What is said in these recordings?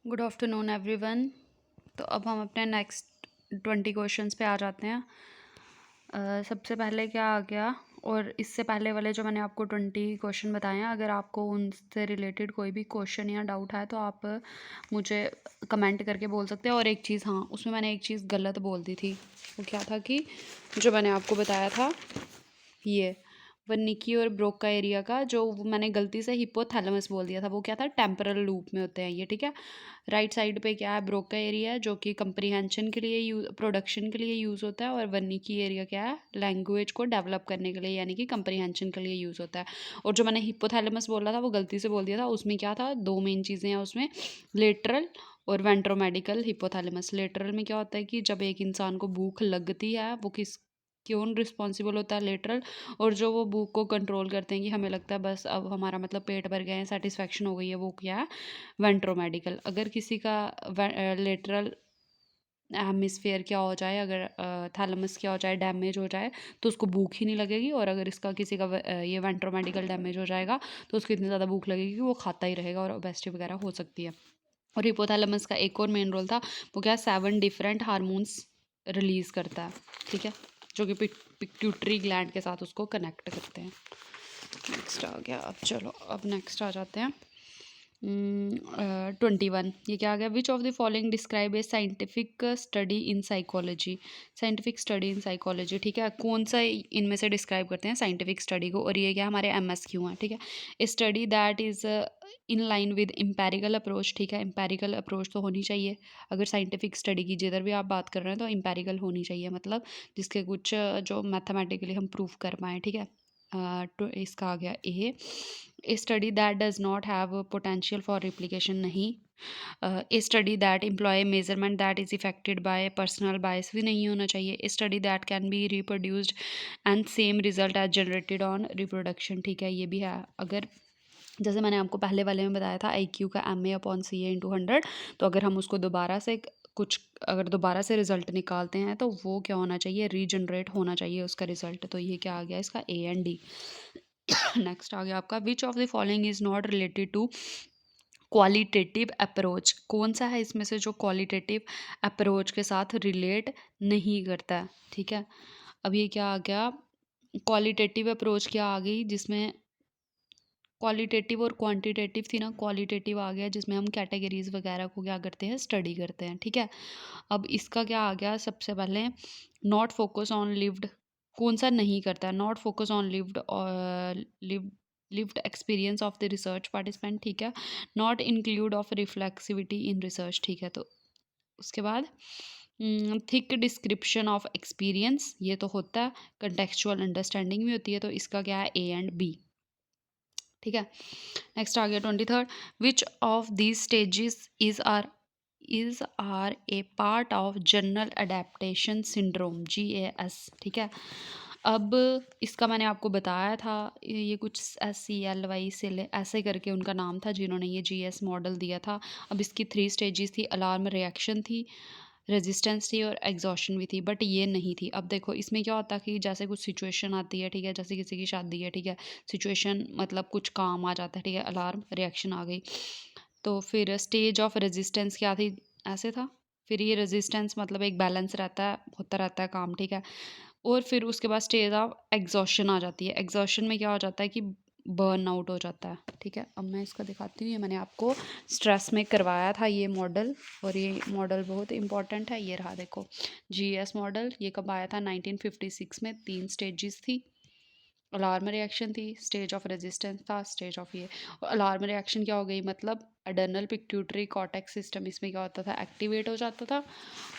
Good afternoon everyone. तो अब हम अपने नेक्स्ट 20 क्वेश्चंस पे आ जाते हैं। सबसे पहले क्या आ गया, और इससे पहले वाले जो मैंने आपको 20 क्वेश्चन बताए हैं, अगर आपको उनसे रिलेटेड कोई भी क्वेश्चन या डाउट है तो आप मुझे कमेंट करके बोल सकते हैं। और एक चीज़, हाँ, उसमें मैंने एक चीज़ गलत बोल दी थी। वो क्या था कि जो मैंने आपको बताया था, ये वर्निकी और ब्रोका एरिया का, जो मैंने गलती से हिपोथैलेमस बोल दिया था, वो क्या था, टेम्परल लूप में होते हैं ये, ठीक है। राइट साइड पे क्या है, ब्रोका एरिया है, जो कि कंप्रीहेंशन के लिए प्रोडक्शन के लिए यूज़ होता है। और वर्निकी एरिया क्या है, लैंग्वेज को डेवलप करने के लिए, यानी कि कंप्रीहेंशन के लिए यूज़ होता है। और जो मैंने हिपोथैलेमस बोला था वो गलती से बोल दिया था, उसमें क्या था, दो मेन चीज़ें हैं उसमें, लेटरल और वेंट्रोमेडिकल हिपोथैलेमस। लेटरल में क्या होता है कि जब एक इंसान को भूख लगती है, वो किस क्यों रिस्पॉन्सिबल होता है, लेटरल। और जो वो भूख को कंट्रोल करते हैं कि हमें लगता है बस अब हमारा मतलब पेट भर गया है, सेटिस्फेक्शन हो गई है, वो क्या है, वेंट्रोमेडिकल। अगर किसी का लेटरल हेमिस्फेयर क्या हो जाए, अगर थैलेमस क्या हो जाए, डैमेज हो जाए, तो उसको भूख ही नहीं लगेगी। और अगर इसका किसी का ये वेंट्रोमेडिकल डैमेज हो जाएगा तो उसको इतनी ज़्यादा भूख लगेगी कि वो खाता ही रहेगा और ओबेसिटी वगैरह हो सकती है। और हिपोथैलेमस का एक और मेन रोल था, वो क्या, 7 डिफरेंट हार्मोन्स रिलीज़ करता है, ठीक है, जो कि पिट्यूटरी ग्लैंड के साथ उसको कनेक्ट करते हैं। नेक्स्ट आ गया, अब चलो अब नेक्स्ट आ जाते हैं। 21, ये क्या आ गया, which of the following describe A scientific study in psychology. Scientific study in psychology, ठीक है, कौन सा इनमें से डिस्क्राइब करते हैं साइंटिफिक स्टडी को। और ये क्या, हमारे MSQ हैं, ठीक है। A study that is in line with empirical approach, ठीक है, एम्पेरिकल अप्रोच तो होनी चाहिए। अगर साइंटिफिक स्टडी की जिधर भी आप बात कर रहे हैं तो एम्पेरिकल होनी चाहिए, मतलब जिसके कुछ जो मैथमेटिकली हम प्रूव कर पाएँ, ठीक है। तो इसका आ गया a study that does not have potential for replication, नहीं। A study that employ measurement that is affected by personal bias, भी नहीं होना चाहिए। A study that can be reproduced and same result as generated on reproduction, ठीक है, ये भी है। अगर जैसे मैंने आपको पहले वाले में बताया था IQ का MA/CA/100, तो अगर हम उसको दोबारा से कुछ, अगर दोबारा से रिजल्ट निकालते हैं तो वो क्या होना चाहिए, रीजनरेट होना चाहिए उसका रिजल्ट। तो ये क्या आ गया, इसका A एंड D। नेक्स्ट आ गया आपका, which of the following is not related to qualitative approach. कौन सा है इसमें से जो क्वालिटेटिव अप्रोच के साथ रिलेट नहीं करता है, ठीक है। अब ये क्या आ गया, क्वालिटेटिव अप्रोच क्या आ गई, जिसमें क्वालिटेटिव और क्वांटिटेटिव थी ना, क्वालिटेटिव आ गया जिसमें हम कैटेगरीज वगैरह को क्या करते हैं, स्टडी करते हैं, ठीक है। अब इसका क्या आ गया, सबसे पहले नॉट फोकस ऑन लिव्ड, कौन सा नहीं करता है, not focus on lived lived experience of the research participant, ठीक है। Not include of reflexivity in research, ठीक है। तो उसके बाद थिक डिस्क्रिप्शन ऑफ एक्सपीरियंस, ये तो होता है। कंटेक्चुअल अंडरस्टैंडिंग भी होती है, तो इसका क्या है, A एंड B, ठीक है। नेक्स्ट आ गया 23rd, which of these stages is are a part of general adaptation syndrome, GAS, ठीक है। अब इसका मैंने आपको बताया था, ये कुछ SCLY से ऐसे करके उनका नाम था जिन्होंने ये GS मॉडल दिया था। अब इसकी 3 स्टेजेस थी, अलार्म रिएक्शन थी, रेजिस्टेंस थी और एग्जॉशन भी थी, बट ये नहीं थी। अब देखो इसमें क्या होता है कि जैसे कुछ सिचुएशन आती है, ठीक है, जैसे किसी की शादी है, ठीक है, सिचुएशन मतलब कुछ काम आ जाता है, ठीक है, अलार्म रिएक्शन आ गई, तो फिर स्टेज ऑफ रेजिस्टेंस क्या थी, ऐसे था। फिर ये रेजिस्टेंस मतलब एक बैलेंस रहता है, होता रहता है काम, ठीक है। और फिर उसके बाद स्टेज ऑफ एग्जॉशन आ जाती है। एग्जॉशन में क्या हो जाता है कि बर्न आउट हो जाता है, ठीक है। अब मैं इसका दिखाती हूँ, ये मैंने आपको स्ट्रेस में करवाया था ये मॉडल, और ये मॉडल बहुत इंपॉर्टेंट है। ये रहा देखो, GS मॉडल, ये कब आया था, 1956 में। 3 स्टेजेस थी, अलार्म रिएक्शन थी, स्टेज ऑफ रेजिस्टेंस था, स्टेज ऑफ ये। और अलार्म रिएक्शन क्या हो गई, मतलब अडर्नल पिट्यूटरी कॉर्टेक्स सिस्टम इसमें क्या होता था, एक्टिवेट हो जाता था।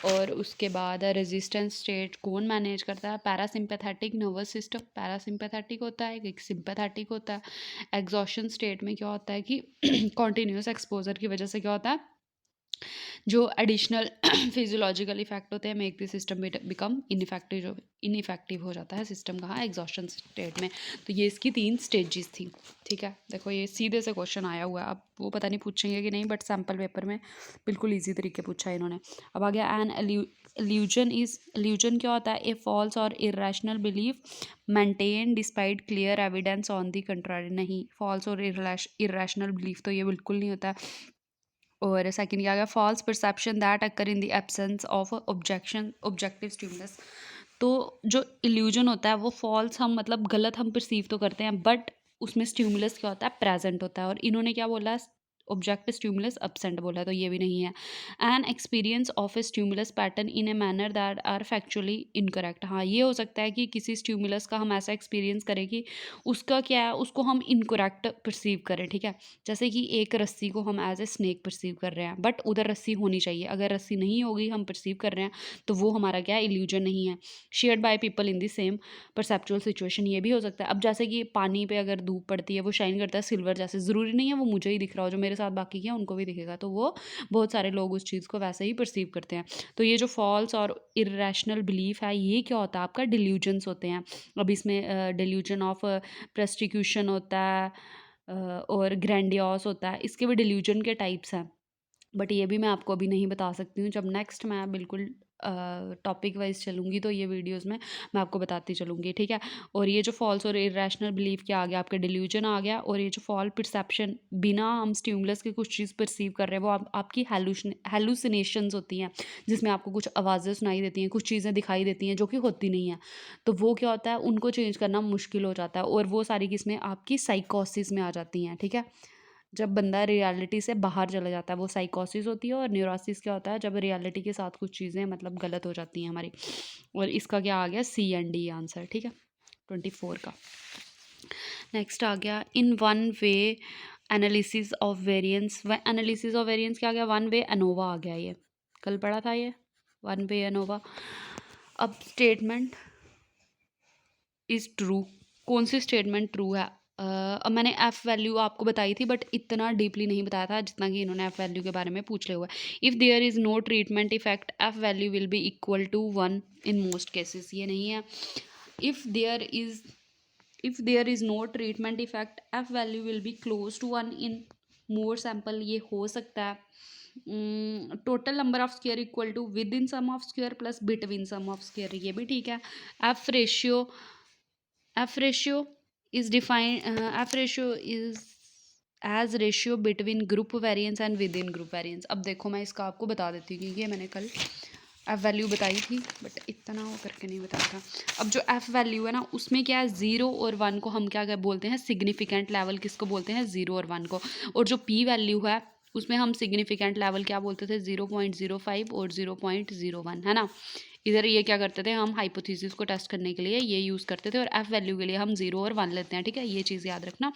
और उसके बाद रेजिस्टेंस स्टेट कौन मैनेज करता है, पैरासिम्पैथेटिक नर्वस सिस्टम, पैरासिम्पैथेटिक होता है, एक सिंपैथेटिक होता है। एग्जॉशन स्टेट में क्या होता है कि कॉन्टीन्यूस एक्सपोजर की वजह से क्या होता है, जो एडिशनल फिजियोलॉजिकल इफेक्ट होते हैं, make the system become ineffective हो जाता है सिस्टम, कहाँ, एग्जॉशन स्टेट में। तो ये इसकी 3 स्टेजेस थी, ठीक है। देखो ये सीधे से क्वेश्चन आया हुआ है, अब वो पता नहीं पूछेंगे कि नहीं, बट सैम्पल पेपर में बिल्कुल ईजी तरीके पूछा है इन्होंने। अब आ गया एन इल्यूजन क्या होता है, ए फॉल्स और irrational belief maintain despite clear evidence on the contrary, नहीं, फॉल्स और इरेशनल बिलीफ तो ये बिल्कुल नहीं होता है। और सेकंड क्या आ गया, false perception that occur in the absence of objective stimulus. तो जो इल्यूजन होता है वो फॉल्स, हम मतलब गलत हम परसीव तो करते हैं, बट उसमें स्टिमुलस क्या होता है, प्रेजेंट होता है। और इन्होंने क्या बोला है, ऑब्जेक्ट स्टिमुलस एब्सेंट बोला है, तो ये भी नहीं है। An experience of a stimulus pattern in a manner that are factually incorrect. हाँ, ये हो सकता है कि किसी स्टिमुलस का हम ऐसा एक्सपीरियंस करें कि उसका क्या है, उसको हम इनकरेक्ट परसीव करें, ठीक है। जैसे कि एक रस्सी को हम एज ए स्नेक परसीव कर रहे हैं, बट उधर रस्सी होनी चाहिए, अगर रस्सी नहीं होगी, हम परसीव कर रहे हैं, तो वो हमारा क्या है, इल्यूजन नहीं है। Shared by people in the same perceptual situation, ये भी हो सकता है। अब जैसे कि पानी पे अगर धूप पड़ती है, वो शाइन करता है सिल्वर जैसे, ज़रूरी नहीं है वो मुझे ही दिख रहा हो, जो मेरे साथ बाकी के हैं उनको भी दिखेगा, तो वो बहुत सारे लोग उस चीज़ को वैसे ही परसीव करते हैं। तो ये जो फॉल्स और इरेशनल बिलीफ है, ये क्या होता है, आपका डिल्यूजन्स होते हैं। अब इसमें डिल्यूजन ऑफ प्रेस्टिक्यूशन होता है, और ग्रैंडियोस होता है, इसके भी डिल्यूजन के टाइप्स हैं, बट ये भी मैं आपको अभी नहीं बता सकती हूँ। जब नेक्स्ट मैं बिल्कुल टॉपिक वाइज चलूँगी, तो ये वीडियोस में मैं आपको बताती चलूँगी, ठीक है। और ये जो फॉल्स और इरेशनल बिलीफ क्या आ गया, आपके डिल्यूजन आ गया। और ये जो फॉल परसेप्शन, बिना हम स्टिमुलस के कुछ चीज़ परसीव कर रहे हैं, वो आपकी हेलुसिनेशंस होती हैं, जिसमें आपको कुछ आवाज़ें सुनाई देती हैं, कुछ चीज़ें दिखाई देती हैं जो कि होती नहीं है। तो वो क्या होता है, उनको चेंज करना मुश्किल हो जाता है, और वो सारी किस्में आपकी साइकोसिस में आ जाती हैं, ठीक है। जब बंदा रियलिटी से बाहर चला जाता है, वो साइकोसिस होती है। और न्यूरोसिस क्या होता है, जब रियलिटी के साथ कुछ चीज़ें मतलब गलत हो जाती हैं हमारी। और इसका क्या आ गया, सी एंड डी आंसर, ठीक है, 24 का। नेक्स्ट आ गया, in one way analysis of variance. Analysis of variance क्या आ गया, वन वे एनोवा आ गया, ये कल पढ़ा था, ये वन वे एनोवा। अब स्टेटमेंट इज़ ट्रू, कौन सी स्टेटमेंट ट्रू है। अब मैंने एफ़ वैल्यू आपको बताई थी, बट इतना डीपली नहीं बताया था जितना कि इन्होंने एफ़ वैल्यू के बारे में पूछ लिया हुआ है। If there is no treatment effect, F value will be equal to 1 in most cases, ये नहीं है। If there is no treatment effect, F value will be close to 1 in more sample, ये हो सकता है। Total number of square equal to within sum of square plus between sum of square, ये भी ठीक है। F ratio F ratio is defined, F ratio is as ratio between group variance and within group variance। अब देखो मैं इसका आपको बता देती हूँ, क्योंकि ये मैंने कल एफ वैल्यू बताई थी, बट इतना वो करके नहीं बताया था। अब जो एफ वैल्यू है ना, उसमें क्या है, 0 और 1 को हम क्या बोलते हैं, सिग्निफिकेंट लेवल किसको बोलते हैं, 0 और 1 को। और जो पी वैल्यू है, उसमें हम सिग्निफिकेंट लेवल क्या बोलते थे, 0.05 और 0.01, है ना। इधर ये क्या करते थे, हम हाइपोथेसिस को टेस्ट करने के लिए ये यूज़ करते थे, और एफ वैल्यू के लिए हम 0 और 1 लेते हैं, ठीक है, ये चीज़ याद रखना।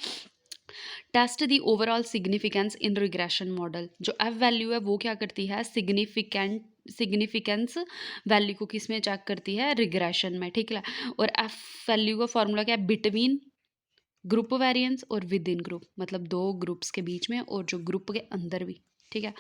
Test the overall significance in regression model. जो एफ वैल्यू है वो क्या करती है, सिग्निफिकेंस वैल्यू को किस में चेक करती है, रिग्रेशन में, ठीक है। और एफ वैल्यू का फॉर्मूला क्या है, बिटवीन ग्रुप वेरिएंस और विद इन ग्रुप, मतलब दो ग्रुप्स के बीच में और जो ग्रुप के अंदर भी, ठीक है।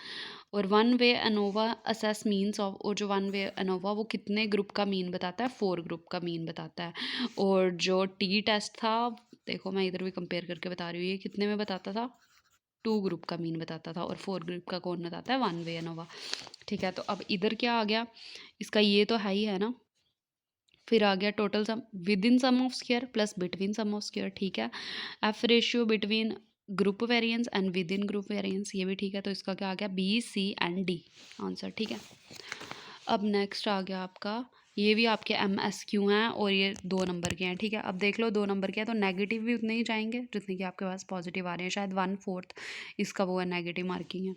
और one way ANOVA assess means of, और जो वन वे अनोवा वो कितने ग्रुप का मीन बताता है, 4 ग्रुप का मीन बताता है। और जो टी टेस्ट था, देखो मैं इधर भी कंपेयर करके बता रही हूँ, ये कितने में बताता था, 2 ग्रुप का मीन बताता था, और 4 ग्रुप का कौन बताता है, वन वे अनोवा, ठीक है। तो अब इधर क्या आ गया, इसका ये तो है ही है ना। फिर आ गया total sum within sum of square plus between sum of square, ठीक है। F ratio between group variance and within group variance, ये भी ठीक है। तो इसका क्या आ गया, B C and D answer, ठीक है। अब नेक्स्ट आ गया आपका, ये भी आपके एम एस क्यू हैं, और ये 2 नंबर के हैं, ठीक है। अब देख लो 2 नंबर के हैं, तो नेगेटिव भी उतने ही जाएंगे जितने कि आपके पास पॉजिटिव आ रहे हैं, शायद 1/4 इसका वो है, नेगेटिव मार्किंग है।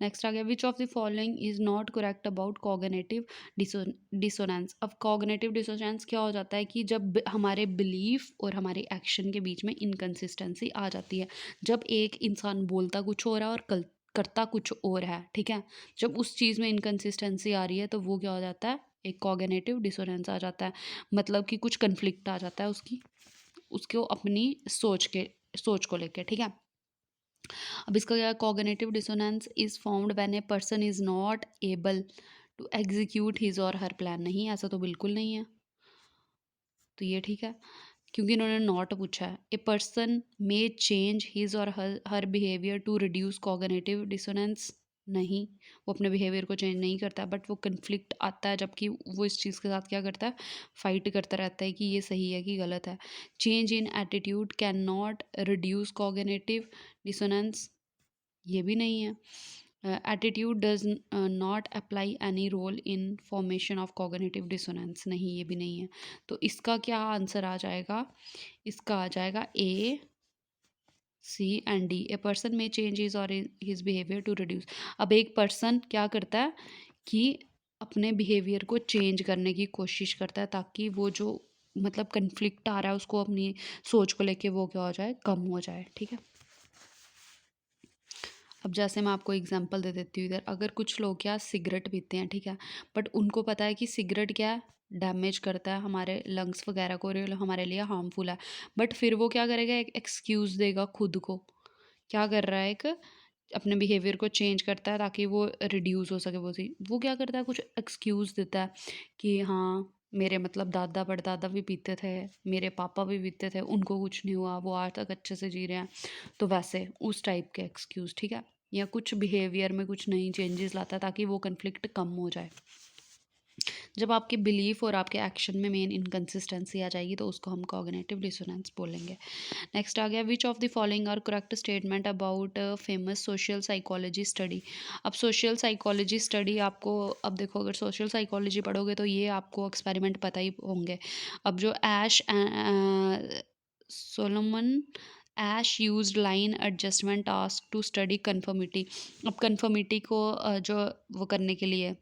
नेक्स्ट आ गया, which of the following is not correct about cognitive dissonance. अब कॉग्निटिव डिसोनेंस क्या हो जाता है कि जब हमारे बिलीफ और हमारे एक्शन के बीच में इनकन्सिस्टेंसी आ जाती है, जब एक इंसान बोलता कुछ हो रहा है और कल करता कुछ और है, ठीक है। जब उस चीज़ में इनकन्सिस्टेंसी आ रही है, तो वो क्या हो जाता है, एक कॉग्निटिव डिसोनेंस आ जाता है, मतलब कि कुछ कन्फ्लिक्ट आ जाता है उसको अपनी सोच को लेकर, ठीक है। अब इसका क्या, cognitive dissonance is found when a person is not able to execute his or her plan. नहीं, ऐसा तो बिल्कुल नहीं है, तो ये ठीक है, क्योंकि इन्होंने नॉट पूछा है। A person may change his or her behaviour to reduce cognitive dissonance, नहीं, वो अपने बिहेवियर को चेंज नहीं करता, बट वो कन्फ्लिक्ट आता है, जबकि वो इस चीज़ के साथ क्या करता है, फाइट करता रहता है कि ये सही है कि गलत है। Change in attitude can not reduce cognitive dissonance, ये भी नहीं है। Attitude does not apply any role in formation of cognitive dissonance, नहीं ये भी नहीं है। तो इसका क्या आंसर आ जाएगा? इसका आ जाएगा ए, सी एंड डी। ए पर्सन में चेंज हिज और हिज बिहेवियर टू रिड्यूस। अब एक पर्सन क्या करता है कि अपने बिहेवियर को चेंज करने की कोशिश करता है ताकि वो जो मतलब कन्फ्लिक्ट आ रहा है उसको अपनी सोच को लेके वो क्या हो जाए, कम हो जाए। ठीक है, अब जैसे मैं आपको एग्जांपल दे देती हूँ इधर। अगर कुछ लोग क्या सिगरेट पीते हैं, ठीक है, बट उनको पता है कि सिगरेट क्या है, डैमेज करता है हमारे लंग्स वगैरह को और ये हमारे लिए हार्मफुल है, बट फिर वो क्या करेगा, एक एक्सक्यूज़ देगा खुद को। क्या कर रहा है, एक अपने बिहेवियर को चेंज करता है ताकि वो रिड्यूस हो सके। वो क्या करता है, कुछ एक्सक्यूज़ देता है कि हाँ मेरे मतलब दादा परदादा भी पीते थे, मेरे पापा भी पीते थे, उनको कुछ नहीं हुआ, वो आज तक अच्छे से जी रहे हैं। तो वैसे उस टाइप के एक्सक्यूज़, ठीक है, या कुछ बिहेवियर में कुछ नई चेंजेस लाता है ताकि वो कन्फ्लिक्ट कम हो जाए। जब आपके बिलीफ और आपके एक्शन में मेन इनकंसिस्टेंसी आ जाएगी तो उसको हम कॉग्निटिव डिसोनेंस बोलेंगे। नेक्स्ट आ गया, which of the following are correct statement about famous social psychology study. अब सोशल साइकोलॉजी स्टडी आपको, अब देखो अगर सोशल साइकोलॉजी पढ़ोगे तो ये आपको एक्सपेरिमेंट पता ही होंगे। अब जो Asch Solomon Asch used line adjustment task to study conformity. अब कन्फर्मिटी को जो वो करने के लिए,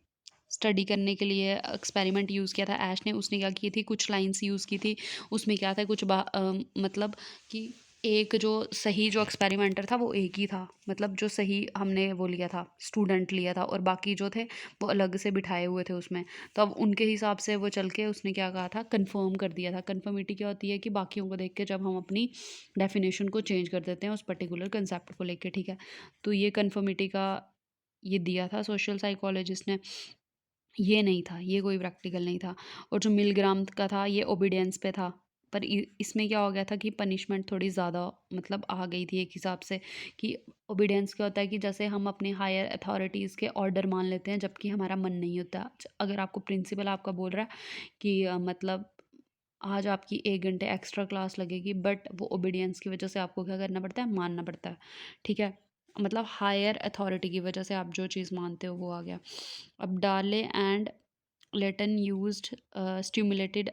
स्टडी करने के लिए एक्सपेरिमेंट यूज़ किया था ऐश ने। उसने क्या की थी, कुछ लाइंस यूज़ की थी। उसमें क्या था, मतलब कि एक जो सही जो एक्सपेरिमेंटर था वो एक ही था, मतलब जो सही हमने वो लिया था, स्टूडेंट लिया था, और बाकी जो थे वो अलग से बिठाए हुए थे उसमें। तो अब उनके हिसाब से वो चल के उसने क्या कहा था, कंफर्म कर दिया था। कंफर्मिटी क्या होती है कि बाकियों को देख के जब हम अपनी डेफिनेशन को चेंज कर देते हैं उस पर्टिकुलर कंसेप्ट को लेके, ठीक है। तो ये कंफर्मिटी का ये दिया था सोशल साइकोलॉजिस्ट ने। ये नहीं था, ये कोई प्रैक्टिकल नहीं था। और जो मिलग्राम का था ये ओबीडियंस पे था। पर इसमें क्या हो गया था कि पनिशमेंट थोड़ी ज़्यादा मतलब आ गई थी एक हिसाब से। कि ओबीडियंस क्या होता है कि जैसे हम अपने हायर अथॉरिटीज़ के ऑर्डर मान लेते हैं जबकि हमारा मन नहीं होता। अगर आपको प्रिंसिपल आपका बोल रहा है कि मतलब आज आपकी 1 घंटे एक्स्ट्रा क्लास लगेगी, बट वो ओबीडियंस की वजह से आपको क्या करना पड़ता है, मानना पड़ता है। ठीक है, मतलब हायर अथॉरिटी की वजह से आप जो चीज़ मानते हो वो आ गया। अब Darley and Latane used stimulated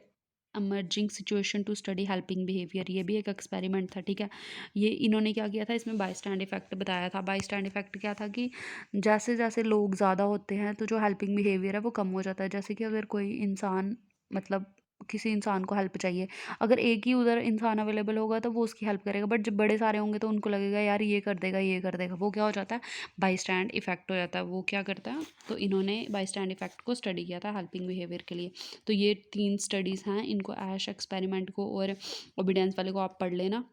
emerging situation to study helping behaviour. ये भी एक एक्सपेरिमेंट था, ठीक है। ये इन्होंने क्या किया था, इसमें बाईस्टैंड इफेक्ट बताया था। बाईस्टैंड इफेक्ट क्या था कि जैसे जैसे लोग ज़्यादा होते हैं तो जो हेल्पिंग बिहेवियर है वो कम हो जाता है। जैसे कि अगर कोई इंसान मतलब किसी इंसान को हेल्प चाहिए, अगर एक ही उधर इंसान अवेलेबल होगा तो वो उसकी हेल्प करेगा, बट जब बड़े सारे होंगे तो उनको लगेगा यार ये कर देगा ये कर देगा, वो क्या हो जाता है, बाई स्टैंड इफेक्ट हो जाता है। वो क्या करता है, तो इन्होंने बाई स्टैंड इफेक्ट को स्टडी किया था हेल्पिंग बिहेवियर के लिए। तो ये 3 स्टडीज़ हैं, इनको ऐश एक्सपेरिमेंट को और ओबीडियंस वाले को आप पढ़ लेना।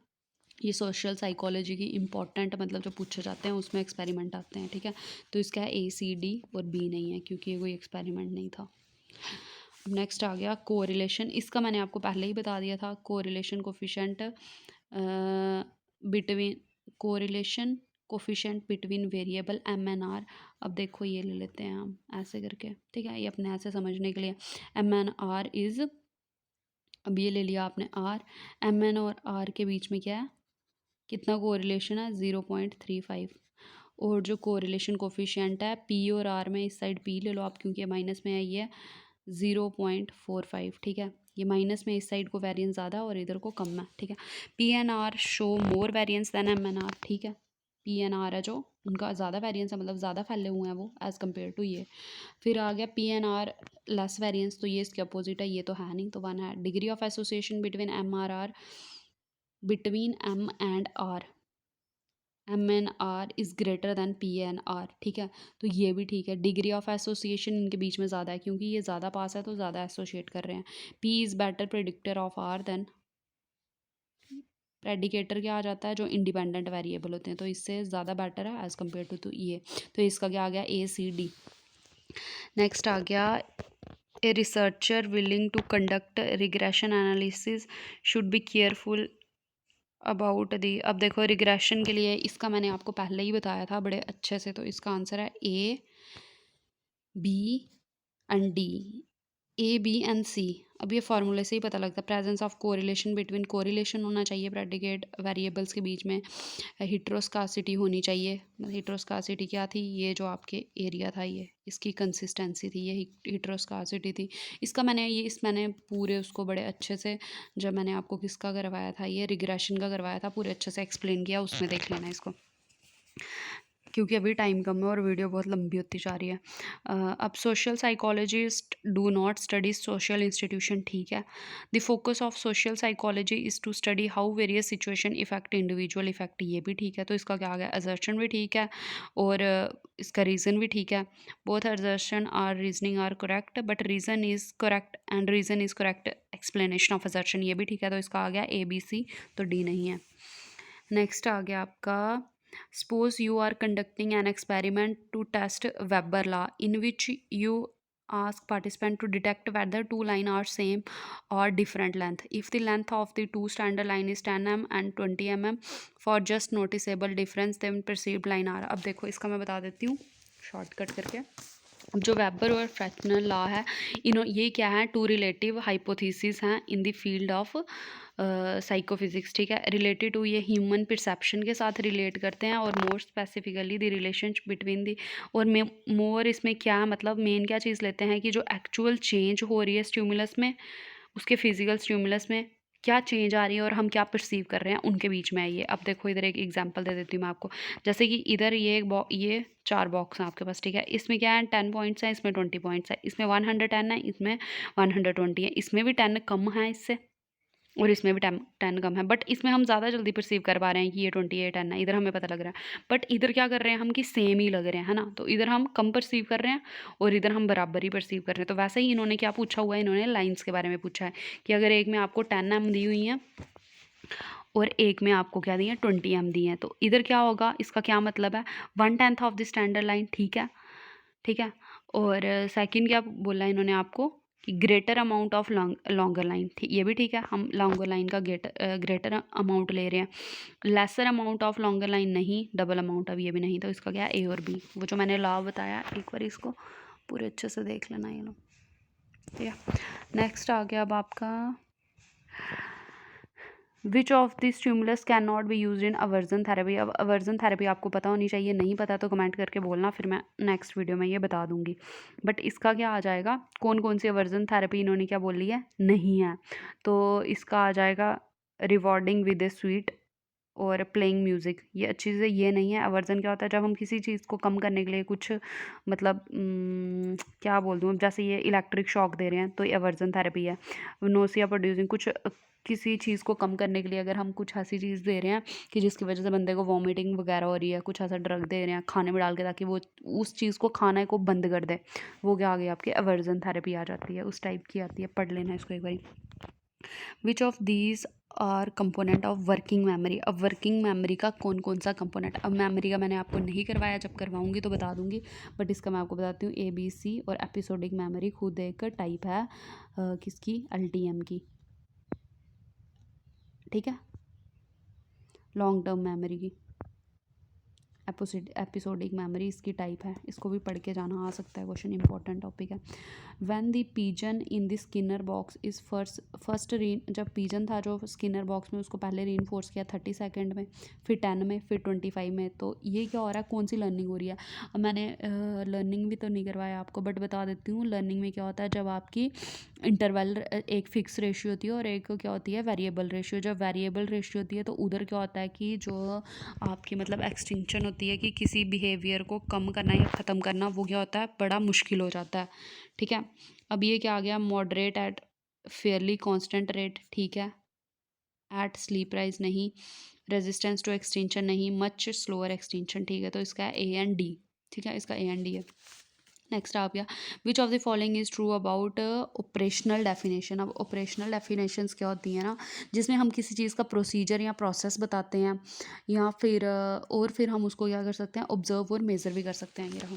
ये सोशल साइकोलॉजी की इंपॉर्टेंट मतलब जो पूछे जाते हैं उसमें एक्सपेरिमेंट आते हैं, ठीक है। तो इसका है ए, सी, डी और बी नहीं है क्योंकि ये कोई एक्सपेरिमेंट नहीं था। नेक्स्ट आ गया कोरिलेशन। इसका मैंने आपको पहले ही बता दिया था, correlation coefficient between, correlation coefficient between variable M N R. अब देखो ये ले लेते हैं हम ऐसे करके, ठीक है, ये अपने ऐसे समझने के लिए। एम एन आर इज़, अब ये ले लिया आपने आर, एम एन और आर के बीच में क्या है, कितना कोरिलेशन है, 0.35। और जो कोरिलेशन कोफिशिएंट है पी और आर में, इस साइड पी ले लो आप क्योंकि माइनस में है, ये 0.45, ठीक है। ये माइनस में इस साइड को वेरिएंस ज़्यादा और इधर को कम है, ठीक है। P N R show more variance than M N R, ठीक है। पी एन आर है जो उनका ज़्यादा वेरिएंस है, मतलब ज़्यादा फैले हुए हैं वो एज़ कम्पेयर टू ये। फिर आ गया P N R less variance, तो ये इसके अपोजिट है, ये तो है नहीं, तो 1 है। Degree of association between M R R, between M and R, M N R is greater than P N R, ठीक है। तो ये भी ठीक है, डिग्री ऑफ एसोसिएशन इनके बीच में ज़्यादा है क्योंकि ये ज़्यादा पास है तो ज़्यादा एसोशिएट कर रहे हैं। P is better predictor of R than, predictor क्या आ जाता है, जो इंडिपेंडेंट वेरिएबल होते हैं, तो इससे ज़्यादा बेटर है एज़ कम्पेयर टू, तो ये, तो इसका क्या आ गया, ए, सी, डी। नेक्स्ट आ गया, a researcher willing to conduct regression analysis should be careful about the. अब देखो रिग्रेशन के लिए इसका मैंने आपको पहले ही बताया था बड़े अच्छे से, तो इसका आंसर है A, B and D, A, B and C. अब ये फार्मूले से ही पता लगता है। Presence of correlation between, correlation होना चाहिए प्रेडिकेट वेरिएबल्स के बीच में। हिट्रोस्कासिटी होनी चाहिए। हिट्रोस्कासिटी क्या थी? ये जो आपके एरिया था, ये इसकी कंसिस्टेंसी थी, ये हिट्रोस्कासिटी थी। मैंने पूरे उसको बड़े अच्छे से, जब मैंने आपको किसका करवाया था, ये रिग्रेशन का करवाया था, पूरे अच्छे से एक्सप्लेन किया, उसमें देख लेना इसको, क्योंकि अभी टाइम कम है और वीडियो बहुत लंबी होती जा रही है। अब social psychologist do not study social institution, ठीक है। The focus of social psychology is to study how various situation effect individual effect, ये भी ठीक है। तो इसका क्या आ गया? असर्शन भी ठीक है और इसका रीज़न भी ठीक है। Both assertion are reasoning are correct, but reason is correct and reason is correct explanation of assertion, ये भी ठीक है। तो इसका आ गया ABC, तो D नहीं है। नेक्स्ट आ गया आपका, suppose you are conducting an experiment to test Weber law, in which you ask participant to detect whether two lines are same or different length. If the length of the two standard line is 10 mm and 20 mm, for just noticeable difference then perceived line are। अब देखो इसका मैं बता देती हूँ shortcut करके। जो weber और फ्रेशनल लॉ है, ये क्या है? टू रिलेटिव हाइपोथेसिस हैं in the field of psychophysics, ठीक है। रिलेटेड टू, ये ह्यूमन परसेप्शन के साथ रिलेट करते हैं, और more specifically the relationship between the, और मोर इसमें क्या मतलब मेन क्या चीज़ लेते हैं कि जो एक्चुअल चेंज हो रही है स्टिमुलस में, उसके फिजिकल स्टिमुलस में क्या चेंज आ रही है और हम क्या परसीव कर रहे हैं, उनके बीच में है ये। अब देखो इधर एक एग्जांपल दे देती हूँ मैं आपको। जैसे कि इधर ये 4 बॉक्स हैं आपके पास, ठीक है। इसमें क्या है? 10 पॉइंट्स हैं, इसमें 20 पॉइंट्स है, इसमें 110 है, इसमें 120 है, इसमें भी 10 कम है इससे, और इसमें भी 10 कम है, बट इसमें हम ज़्यादा जल्दी परसीव कर पा रहे हैं कि ये 20 ये 10 है, इधर हमें पता लग रहा है। बट इधर क्या कर रहे हैं हम कि सेम ही लग रहे हैं, है ना। तो इधर हम कम परसीव कर रहे हैं और इधर हम बराबर ही परसीव कर रहे हैं। तो वैसे ही इन्होंने क्या पूछा हुआ है? इन्होंने लाइन्स के बारे में पूछा है कि अगर एक में आपको 10 mm दी हुई है और एक में आपको क्या दी है? 20 mm दी है, तो इधर क्या होगा? इसका क्या मतलब है? 1/10 ऑफ द स्टैंडर्ड लाइन, ठीक है, ठीक है। और सेकंड क्या बोला इन्होंने आपको कि greater amount of longer line, ठीक, ये भी ठीक है। हम लॉन्गर लाइन का ग्रेटर अमाउंट ले रहे हैं, lesser amount of longer line नहीं, डबल अमाउंट अब ये भी नहीं। तो इसका क्या है? A और B। वो जो मैंने लॉ बताया, एक बार इसको पूरे अच्छे से देख लेना ये लोग, ठीक है। नेक्स्ट आ गया अब आपका, which of the stimulus can not be use in aversion therapy. अब अवर्जन थेरेपी आपको पता होनी चाहिए, नहीं पता तो कमेंट करके बोलना, फिर मैं नेक्स्ट वीडियो में ये बता दूंगी। बट इसका क्या आ जाएगा? कौन कौन सी अवर्जन थेरेपी इन्होंने क्या बोली है? नहीं है। तो इसका आ जाएगा रिवॉर्डिंग विद ए स्वीट और प्लेइंग म्यूज़िक, ये अच्छी चीज़ें ये नहीं है। अवर्जन क्या होता है? जब हम किसी चीज़ को कम करने के लिए कुछ मतलब क्या बोल दूँ, अब जैसे ये इलेक्ट्रिक शॉक दे रहे हैं तो ये अवर्जन थेरेपी है। नोसिया प्रोड्यूसिंग, कुछ किसी चीज़ को कम करने के लिए अगर हम कुछ ऐसी चीज़ दे रहे हैं कि जिसकी वजह से बंदे को वॉमिटिंग वगैरह हो रही है, कुछ ऐसा ड्रग दे रहे हैं खाने में डाल के ताकि वो उस चीज़ को खाने को बंद कर दे, वो क्या आ गई? आपकी अवर्जन थेरेपी आ जाती है, उस टाइप की आती है। पढ़ लेना इसको एक बार। Which of these are component of working memory. अब वर्किंग मेमोरी का कौन कौन सा कंपोनेंट, अब मेमोरी का मैंने आपको नहीं करवाया, जब करवाऊंगी तो बता दूंगी, बट इसका मैं आपको बताती हूँ। ABC और एपिसोडिक मेमोरी खुद एक टाइप है किसकी? LTM की, ठीक है, लॉन्ग टर्म मेमोरी की। एपिसोडिक मेमोरी इसकी टाइप है, इसको भी पढ़ के जाना, आ सकता है क्वेश्चन, इंपॉर्टेंट टॉपिक है। When the pigeon in the Skinner box is first जब पिजन था जो स्किनर बॉक्स में, उसको पहले रीइंफोर्स किया 30 सेकंड में, फिर 10 में, फिर 25 में। तो ये क्या हो रहा है? कौन सी लर्निंग हो रही है? अब मैंने लर्निंग भी तो नहीं करवाया आपको, बट बता देती हूँ। लर्निंग में क्या होता है? जब आपकी इंटरवल एक फिक्स रेशियो होती है और एक क्या होती है? Variable ratio. जब वेरिएबल रेशियो होती है तो उधर क्या होता है कि जो आपकी मतलब एक्सटिंक्शन होती है कि किसी बिहेवियर को कम करना या ख़त्म करना, वो क्या होता है? बड़ा मुश्किल हो जाता है, ठीक है। अब ये क्या आ गया? Moderate at fairly constant rate, ठीक है। एट स्लीप राइज नहीं, रेजिस्टेंस टू एक्सटेंशन नहीं, मच स्लोअर एक्सटेंशन, ठीक है। तो इसका A and D, ठीक है, इसका A and D है। नेक्स्ट आ गया, which of the following is true about operational definition. अब ऑपरेशनल डेफिनेशंस क्या होती हैं ना, जिसमें हम किसी चीज़ का प्रोसीजर या प्रोसेस बताते हैं, या फिर और फिर हम उसको क्या कर सकते हैं? ऑब्जर्व और मेज़र भी कर सकते हैं। ये रहा,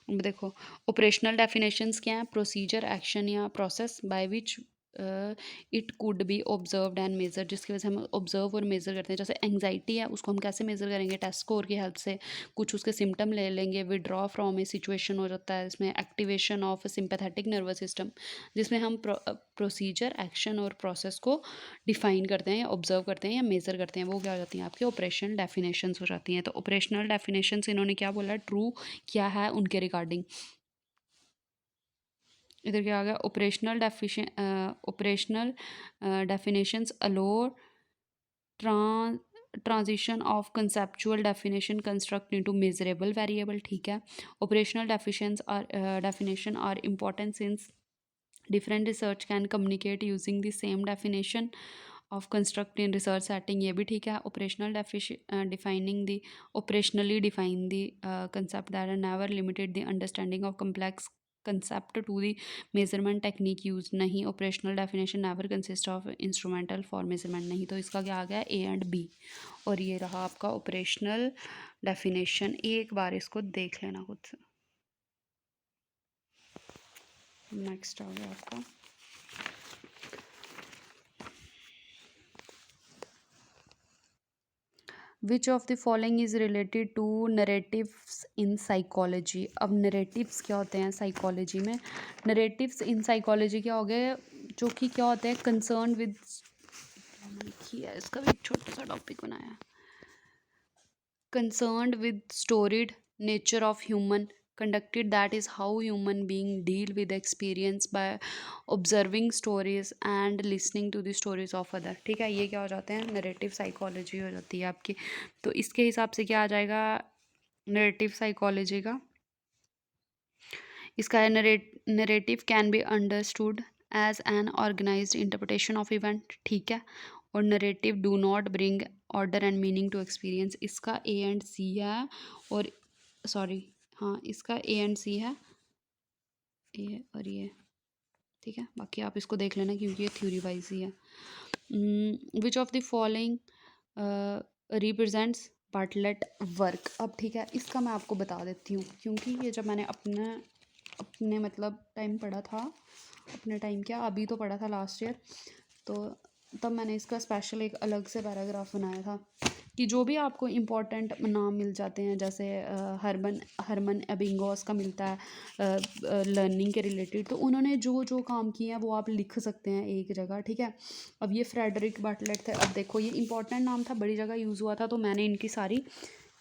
अब देखो ऑपरेशनल डेफिनेशंस क्या हैं? प्रोसीजर, एक्शन या process by which it could be observed and measure, जिसकी वजह से हम ऑब्जर्व और मेजर करते हैं। जैसे एंग्जाइटी है, उसको हम कैसे मेजर करेंगे? टेस्ट स्कोर की हेल्प से कुछ उसके सिम्टम ले लेंगे। विड्रॉ फ्रॉम ए सिचुएशन हो जाता है इसमें। Activation of sympathetic nervous system, जिसमें हम प्रोसीजर, एक्शन और प्रोसेस को डिफाइन करते हैं या ऑब्जर्व करते हैं या मेजर करते हैं। वो क्या हो जाती हैं? आपकी ऑपरेशनल डेफिनेशंस हो जाती हैं। तो ऑपरेशनल डेफिनेशंस इन्होंने क्या बोला? ट्रू क्या है उनके रिगार्डिंग। इधर क्या आ गया? Operational definitions allow transition of conceptual definition construct into measurable variable. ठीक है। Operational definition are important since different research can communicate using the same definition of construct in research setting. ये भी ठीक है। Operational defining the operationally define the concept that are never limited the understanding of complex concept to the measurement technique use. नहीं, operational definition never consist of instrumental for measurement. नहीं, तो इसका क्या आ गया? A and B. और ये रहा आपका ऑपरेशनल डेफिनेशन। एक बार इसको देख लेना खुद से। नेक्स्ट आ गया आपका which of the following is related to narratives in psychology. अब नरेटिव्स क्या होते हैं साइकोलॉजी में? नरेटिव्स इन साइकोलॉजी क्या हो गए? जो कि क्या होते हैं? कंसर्न विद, किया इसका भी एक छोटा सा टॉपिक बनाया। Concerned with storied nature of human conducted, that is how human being deal with experience by observing stories and listening to the stories of other। ठीक है, ये क्या हो जाते हैं? नरेटिव साइकोलॉजी हो जाती है आपकी। तो इसके हिसाब से क्या आ जाएगा नरेटिव साइकोलॉजी का? इसका है narrative can be understood as an organised interpretation of event. ठीक है। और narrative do not bring order and meaning to experience. इसका ए एंड सी है। और सॉरी, हाँ, इसका ए एंड सी है, ये और ये। ठीक है, बाकी आप इसको देख लेना क्योंकि ये थ्योरी वाइज ही है। विच of the following represents Bartlett work. अब ठीक है, इसका मैं आपको बता देती हूँ क्योंकि ये जब मैंने अपने अपने मतलब टाइम पढ़ा था, अपने टाइम क्या अभी तो पढ़ा था लास्ट ईयर, तो तब मैंने इसका स्पेशल एक अलग से पैराग्राफ बनाया था कि जो भी आपको इम्पोर्टेंट नाम मिल जाते हैं, जैसे हरमन एबिंगोस का मिलता है लर्निंग के रिलेटेड, तो उन्होंने जो जो काम किए हैं वो आप लिख सकते हैं एक जगह। ठीक है। अब ये फ्रेडरिक बार्टलेट थे। अब देखो, ये इंपॉर्टेंट नाम था, बड़ी जगह यूज़ हुआ था, तो मैंने इनकी सारी,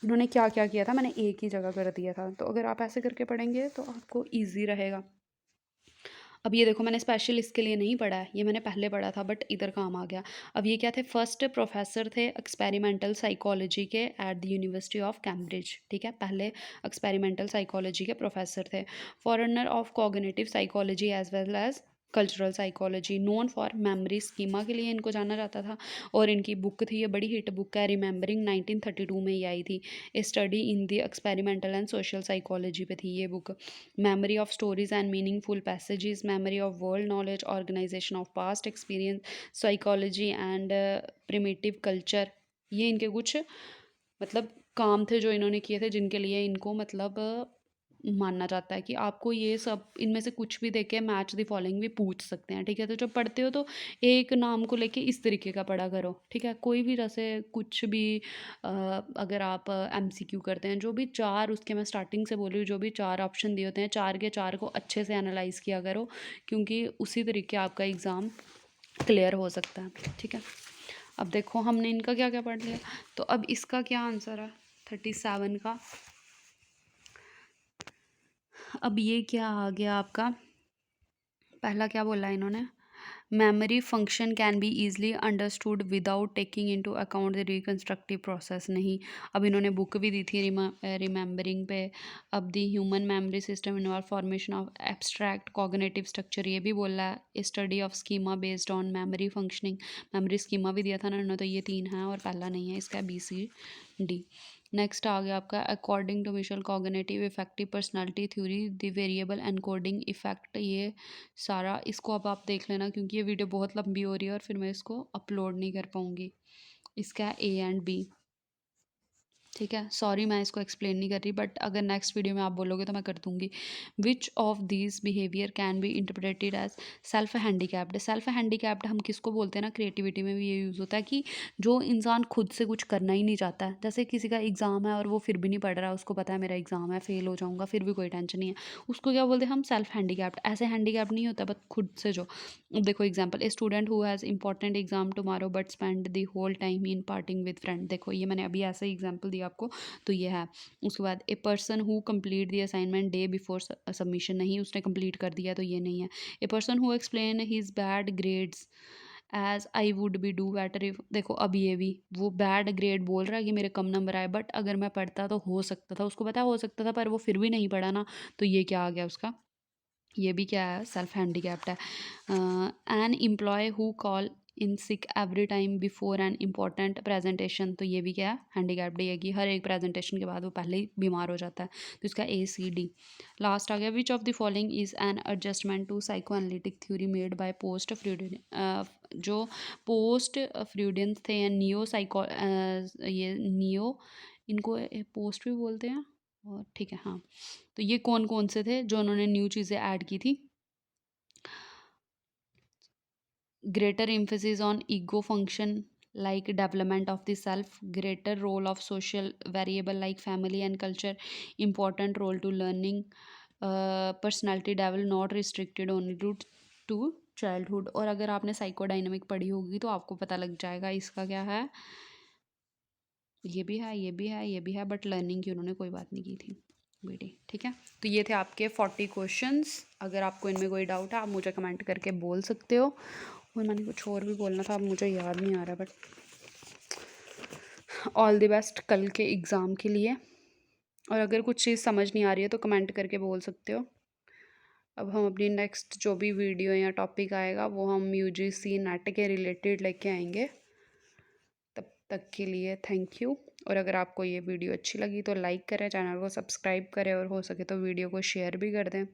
इन्होंने क्या क्या किया था मैंने एक ही जगह कर दिया था। तो अगर आप ऐसे करके पढ़ेंगे तो आपको ईजी रहेगा। अब ये देखो, मैंने स्पेशल इसके लिए नहीं पढ़ा है, ये मैंने पहले पढ़ा था बट इधर काम आ गया। अब ये क्या थे? फर्स्ट प्रोफेसर थे एक्सपेरिमेंटल साइकोलॉजी के at the university of Cambridge. ठीक है, पहले एक्सपेरिमेंटल साइकोलॉजी के प्रोफेसर थे। Forerunner of cognitive psychology as well as cultural psychology. Known for memory schema के लिए इनको जाना जाता था। और इनकी बुक थी, ये बड़ी हिट बुक है, रिमेंबरिंग, 1932 में ये आई थी। A study in the experimental and social psychology पे थी ये book. memory of stories and meaningful passages, memory of world knowledge, organization of past experience, psychology and primitive culture। ये इनके कुछ मतलब काम थे जो इन्होंने किए थे, जिनके लिए इनको मतलब माना जाता है कि आपको ये सब इनमें से कुछ भी देख के मैच द फॉलोइंग भी पूछ सकते हैं। ठीक है, तो जब पढ़ते हो तो एक नाम को लेके इस तरीके का पढ़ा करो। ठीक है, कोई भी जैसे कुछ भी अगर आप एमसीक्यू करते हैं, जो भी चार उसके, मैं स्टार्टिंग से बोल रही हूँ, जो भी चार ऑप्शन दिए होते हैं, चार के चार को अच्छे से एनालाइज किया करो क्योंकि उसी तरीके आपका एग्ज़ाम क्लियर हो सकता है। ठीक है, अब देखो हमने इनका क्या क्या पढ़ लिया, तो अब इसका क्या आंसर है 37 का। अब ये क्या आ गया आपका? पहला क्या बोला इन्होंने? Memory function can be easily understood without taking into account the reconstructive process. नहीं, अब इन्होंने बुक भी दी थी रिमेंबरिंग पे। अब the human memory system involve formation of abstract cognitive structure, ये भी बोला है। Study of schema based on memory functioning, memory schema भी दिया था ना इन्होंने, तो ये तीन है और पहला नहीं है, इसका BCD। नेक्स्ट आ गया आपका according to Mischel cognitive affective personality theory the variable encoding effect. ये सारा, इसको अब आप देख लेना क्योंकि ये वीडियो बहुत लंबी हो रही है और फिर मैं इसको अपलोड नहीं कर पाऊँगी। इसका A एंड B। ठीक है, सॉरी मैं इसको एक्सप्लेन नहीं कर रही, बट अगर नेक्स्ट वीडियो में आप बोलोगे तो मैं कर दूंगी। Which of these behaviour can be interpreted as self handicapped. Self handicapped हम किसको बोलते हैं ना, क्रिएटिविटी में भी ये यूज़ होता है कि जो इंसान खुद से कुछ करना ही नहीं चाहता है। जैसे किसी का एग्ज़ाम है और वो फिर भी नहीं पढ़ रहा है, उसको पता है मेरा एग्ज़ाम है, फेल हो जाऊंगा, फिर भी कोई टेंशन नहीं है, उसको क्या बोलते हैं हम, सेल्फ हैंडीकैप्ड। ऐसे हैंडीकैप्ड नहीं होता, बट खुद से जो, अब देखो example, a student who has important exam tomorrow but spend the whole time in partying with friend. देखो ये मैंने अभी ऐसा ही एग्जाम्पल दिया आपको, तो ये है। उसके बाद a person who complete the assignment day before submission, नहीं उसने कंप्लीट कर दिया तो ये नहीं है। A person who explain his bad grades as I would be do better if, देखो अब ये भी वो बैड ग्रेड बोल रहा है कि मेरे कम नंबर आए, बट अगर मैं पढ़ता तो हो सकता था, उसको पता हो सकता था, पर वो फिर भी नहीं पढ़ा ना, तो ये क्या आ गया उसका, ये भी क्या है, सेल्फ हैंडीकैप्ड है। An employee who call in sick every time before an important presentation, तो ये भी क्या है, हैंडीकैप्ड ही है कि हर एक प्रेजेंटेशन के बाद वो पहले ही बीमार हो जाता है, तो इसका ACD। लास्ट आ गया, which of the following is an adjustment to psychoanalytic theory made by post Freudian. जो पोस्ट फ्रूडियंस थे या नियो साइको, ये नियो, इनको पोस्ट भी बोलते हैं, और ठीक है हाँ, तो ये कौन कौन से थे जो उन्होंने न्यू चीज़ें ऐड की थी। Greater emphasis on ego function like development of the self, greater role of social variable like family and culture, important role to learning, personality develop not restricted only to childhood. और अगर आपने साइकोडाइनमिक पढ़ी होगी तो आपको पता लग जाएगा इसका क्या है, ये भी है, ये भी है, ये भी है, बट लर्निंग की उन्होंने कोई बात नहीं की थी बेटी। ठीक है, तो ये थे आपके 40 क्वेश्चंस। अगर आपको इनमें कोई डाउट है आप मुझे कमेंट करके बोल सकते हो, और मैंने कुछ और भी बोलना था, अब मुझे याद नहीं आ रहा, बट ऑल द बेस्ट कल के एग्ज़ाम के लिए। और अगर कुछ चीज़ समझ नहीं आ रही है तो कमेंट करके बोल सकते हो। अब हम अपनी नेक्स्ट जो भी वीडियो या टॉपिक आएगा वो हम UGC नेट के रिलेटेड लेके आएंगे। तब तक के लिए थैंक यू। और अगर आपको ये वीडियो अच्छी लगी तो लाइक करें, चैनल को सब्सक्राइब करें, और हो सके तो वीडियो को शेयर भी कर दें।